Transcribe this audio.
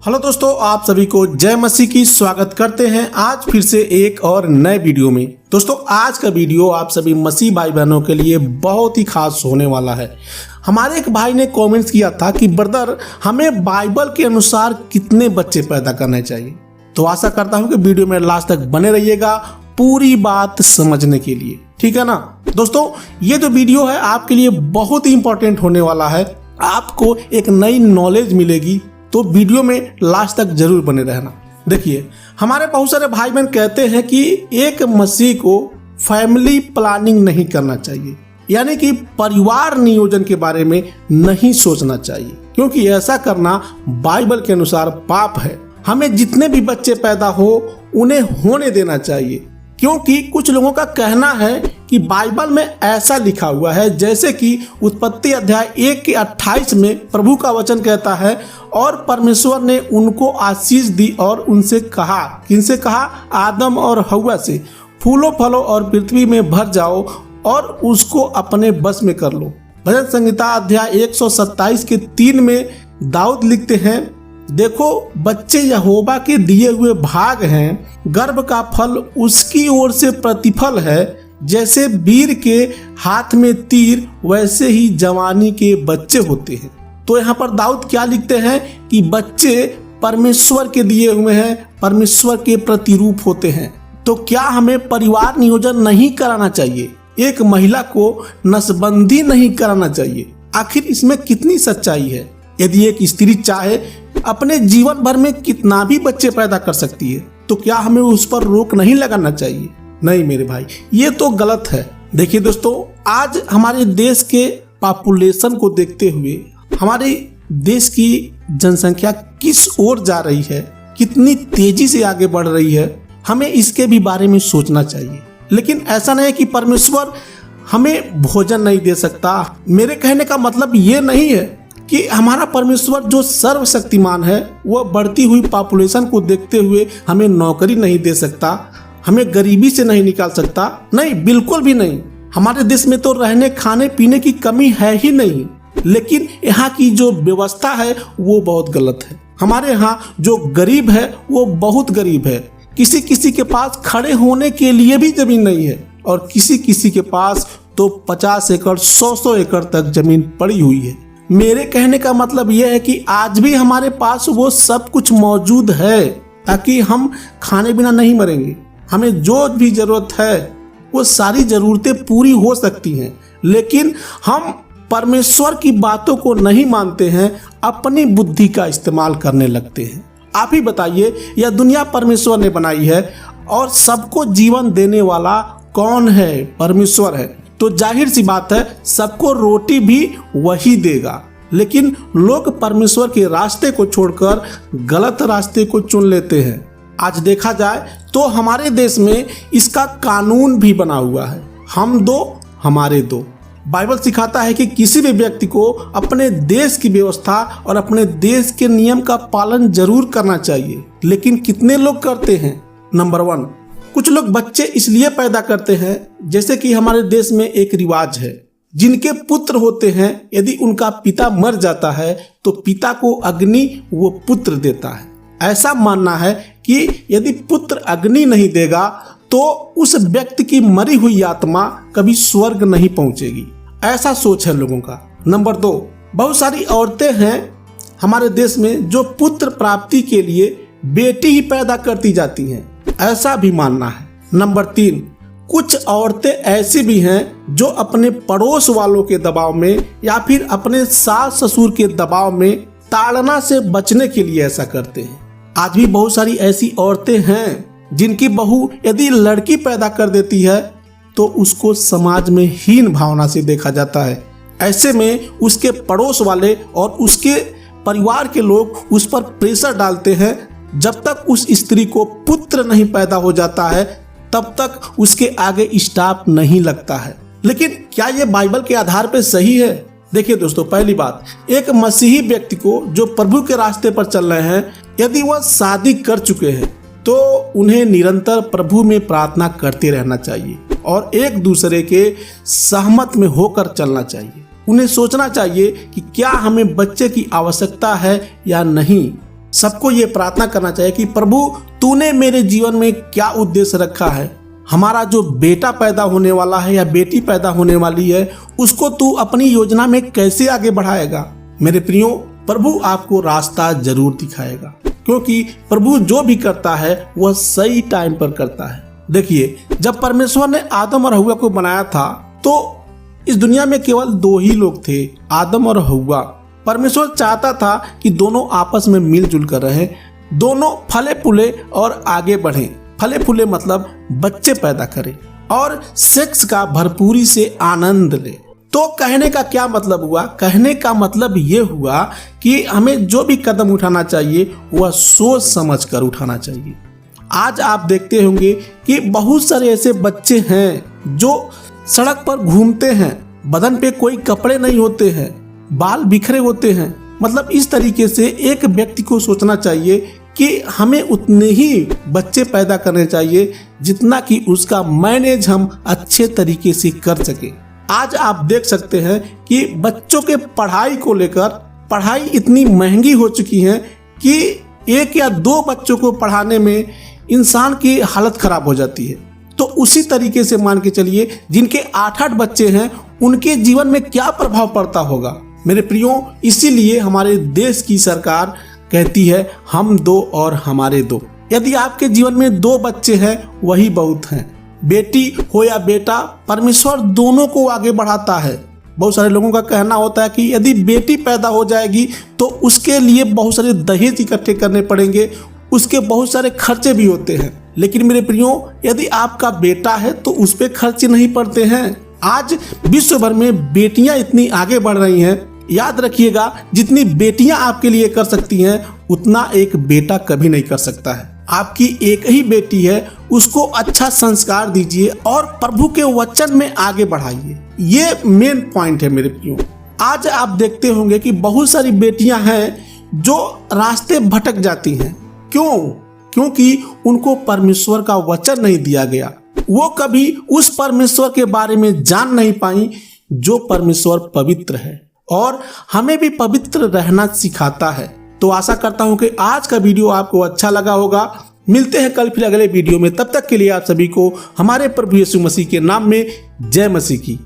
Hello दोस्तों, आप सभी को जय मसीह की स्वागत करते हैं आज फिर से एक और नए वीडियो में। दोस्तों, आज का वीडियो आप सभी मसीह भाई बहनों के लिए बहुत ही खास होने वाला है। हमारे एक भाई ने कमेंट्स किया था कि ब्रदर, हमें बाइबल के अनुसार कितने बच्चे पैदा करने चाहिए। तो आशा करता हूं कि वीडियो में लास्ट तक बने रहिएगा पूरी बात समझने के लिए, ठीक है ना। दोस्तों, ये जो वीडियो है आपके लिए बहुत ही इंपॉर्टेंट होने वाला है। आपको एक नई नॉलेज मिलेगी, तो वीडियो में लास्ट तक जरूर बने रहना। देखिए, हमारे बहुत सारे भाई बहन कहते हैं कि एक मसीह को फैमिली प्लानिंग नहीं करना चाहिए, यानी कि परिवार नियोजन के बारे में नहीं सोचना चाहिए, क्योंकि ऐसा करना बाइबल के अनुसार पाप है। हमें जितने भी बच्चे पैदा हो उन्हें होने देना चाहिए, क्योंकि कुछ लोगों का कहना है कि बाइबल में ऐसा लिखा हुआ है, जैसे कि उत्पत्ति अध्याय 1:28 में प्रभु का वचन कहता है, और परमेश्वर ने उनको आशीष दी और उनसे कहा, किनसे कहा? आदम और हव्वा से, फूलों फलों और पृथ्वी में भर जाओ और उसको अपने बस में कर लो। भजन संहिता अध्याय 127:3 में दाऊद लिखते हैं, देखो बच्चे यहोवा के दिए हुए भाग हैं, गर्भ का फल उसकी ओर से प्रतिफल है। जैसे वीर के हाथ में तीर, वैसे ही जवानी के बच्चे होते हैं। तो यहाँ पर दाऊद क्या लिखते हैं कि बच्चे परमेश्वर के दिए हुए हैं, परमेश्वर के प्रतिरूप होते हैं। तो क्या हमें परिवार नियोजन नहीं कराना चाहिए? एक महिला को नसबंदी नहीं कराना चाहिए? आखिर इसमें कितनी सच्चाई है? यदि एक स्त्री चाहे अपने जीवन भर में कितना भी बच्चे पैदा कर सकती है, तो क्या हमें उस पर रोक नहीं लगाना चाहिए? नहीं मेरे भाई, ये तो गलत है। देखिए दोस्तों, आज हमारे देश के पॉपुलेशन को देखते हुए हमारे देश की जनसंख्या किस ओर जा रही है, कितनी तेजी से आगे बढ़ रही है, हमें इसके भी बारे में सोचना चाहिए। लेकिन ऐसा नहीं है कि परमेश्वर हमें भोजन नहीं दे सकता। मेरे कहने का मतलब ये नहीं है कि हमारा परमेश्वर जो सर्वशक्तिमान है वह बढ़ती हुई पॉपुलेशन को देखते हुए हमें नौकरी नहीं दे सकता, हमें गरीबी से नहीं निकाल सकता। नहीं, बिल्कुल भी नहीं। हमारे देश में तो रहने खाने पीने की कमी है ही नहीं, लेकिन यहाँ की जो व्यवस्था है वो बहुत गलत है। हमारे यहाँ जो गरीब है वो बहुत गरीब है। किसी किसी के पास खड़े होने के लिए भी जमीन नहीं है, और किसी किसी के पास तो 50 एकड़ 100 एकड़ तक जमीन पड़ी हुई है। मेरे कहने का मतलब यह है कि आज भी हमारे पास वो सब कुछ मौजूद है, ताकि हम खाने बिना नहीं मरेंगे। हमें जो भी जरूरत है वो सारी जरूरतें पूरी हो सकती हैं, लेकिन हम परमेश्वर की बातों को नहीं मानते हैं, अपनी बुद्धि का इस्तेमाल करने लगते हैं। आप ही बताइए, यह दुनिया परमेश्वर ने बनाई है और सबको जीवन देने वाला कौन है? परमेश्वर है। तो जाहिर सी बात है, सबको रोटी भी वही देगा। लेकिन लोग परमेश्वर के रास्ते को छोड़कर गलत रास्ते को चुन लेते हैं। आज देखा जाए तो हमारे देश में इसका कानून भी बना हुआ है, हम दो हमारे दो। बाइबल सिखाता है कि किसी भी व्यक्ति को अपने देश की व्यवस्था और अपने देश के नियम का पालन जरूर करना चाहिए। लेकिन कितने लोग करते हैं? नंबर 1, कुछ लोग बच्चे इसलिए पैदा करते हैं, जैसे कि हमारे देश में एक रिवाज है, जिनके पुत्र होते हैं, यदि उनका पिता मर जाता है तो पिता को अग्नि वो पुत्र देता है। ऐसा मानना है कि यदि पुत्र अग्नि नहीं देगा तो उस व्यक्ति की मरी हुई आत्मा कभी स्वर्ग नहीं पहुंचेगी। ऐसा सोच है लोगों का। नंबर 2, बहुत सारी औरतें हैं हमारे देश में जो पुत्र प्राप्ति के लिए बेटी ही पैदा करती जाती हैं, ऐसा भी मानना है। नंबर 3, कुछ औरतें ऐसी भी हैं जो अपने पड़ोस वालों के दबाव में या फिर अपने सास ससुर के दबाव में ताड़ना से बचने के लिए ऐसा करते हैं। आज भी बहुत सारी ऐसी औरतें हैं जिनकी बहू यदि लड़की पैदा कर देती है तो उसको समाज में हीन भावना से देखा जाता है। ऐसे में उसके पड़ोस वाले और उसके परिवार के लोग उस पर प्रेशर डालते हैं। जब तक उस स्त्री को पुत्र नहीं पैदा हो जाता है तब तक उसके आगे स्टाफ नहीं लगता है। लेकिन क्या ये बाइबल के आधार पर सही है? देखिए दोस्तों, पहली बात, एक मसीही व्यक्ति को जो प्रभु के रास्ते पर चल रहे हैं, यदि वह शादी कर चुके हैं तो उन्हें निरंतर प्रभु में प्रार्थना करते रहना चाहिए और एक दूसरे के सहमत में होकर चलना चाहिए। उन्हें सोचना चाहिए कि क्या हमें बच्चे की आवश्यकता है या नहीं। सबको ये प्रार्थना करना चाहिए कि प्रभु तूने मेरे जीवन में क्या उद्देश्य रखा है, हमारा जो बेटा पैदा होने वाला है या बेटी पैदा होने वाली है उसको तू अपनी योजना में कैसे आगे बढ़ाएगा। मेरे प्रियो, प्रभु आपको रास्ता जरूर दिखाएगा, क्योंकि प्रभु जो भी करता है वह सही टाइम पर करता है। देखिए, जब परमेश्वर ने आदम और हव्वा को बनाया था तो इस दुनिया में केवल 2 ही लोग थे, आदम और हव्वा। परमेश्वर चाहता था कि दोनों आपस में मिलजुल कर रहें, दोनों फले फूले और आगे बढ़ें। फले फूले मतलब बच्चे पैदा करें और सेक्स का भरपूरी से आनंद ले। तो कहने का क्या मतलब हुआ? कहने का मतलब ये हुआ कि हमें जो भी कदम उठाना चाहिए वह सोच समझ कर उठाना चाहिए। आज आप देखते होंगे कि बहुत सारे ऐसे बच्चे हैं जो सड़क पर घूमते हैं, बदन पे कोई कपड़े नहीं होते हैं, बाल बिखरे होते हैं। मतलब इस तरीके से एक व्यक्ति को सोचना चाहिए कि हमें उतने ही बच्चे पैदा करने चाहिए जितना कि उसका मैनेज हम अच्छे तरीके से कर सके। आज आप देख सकते हैं कि बच्चों के पढ़ाई को लेकर पढ़ाई इतनी महंगी हो चुकी है कि 1 या 2 बच्चों को पढ़ाने में इंसान की हालत खराब हो जाती है। तो उसी तरीके से मान के चलिए जिनके 8-8 बच्चे हैं उनके जीवन में क्या प्रभाव पड़ता होगा। मेरे प्रियो, इसीलिए हमारे देश की सरकार कहती है हम 2 और हमारे 2। यदि आपके जीवन में 2 बच्चे हैं वही बहुत हैं। बेटी हो या बेटा, परमेश्वर दोनों को आगे बढ़ाता है। बहुत सारे लोगों का कहना होता है कि यदि बेटी पैदा हो जाएगी तो उसके लिए बहुत सारे दहेज इकट्ठे करने पड़ेंगे, उसके बहुत सारे खर्चे भी होते हैं। लेकिन मेरे प्रियो, यदि आपका बेटा है तो उस पर खर्चे नहीं पड़ते हैं। आज विश्व भर में बेटियां इतनी आगे बढ़ रही हैं, याद रखिएगा जितनी बेटियां आपके लिए कर सकती हैं उतना एक बेटा कभी नहीं कर सकता है। आपकी एक ही बेटी है, उसको अच्छा संस्कार दीजिए और प्रभु के वचन में आगे बढ़ाइए। ये मेन पॉइंट है मेरे प्रियो। आज आप देखते होंगे कि बहुत सारी बेटियां हैं जो रास्ते भटक जाती हैं। क्यों? क्योंकि उनको परमेश्वर का वचन नहीं दिया गया। वो कभी उस परमेश्वर के बारे में जान नहीं पाई जो परमेश्वर पवित्र है और हमें भी पवित्र रहना सिखाता है। तो आशा करता हूं कि आज का वीडियो आपको अच्छा लगा होगा। मिलते हैं कल फिर अगले वीडियो में। तब तक के लिए आप सभी को हमारे प्रभु यीशु मसीह के नाम में जय मसीह की।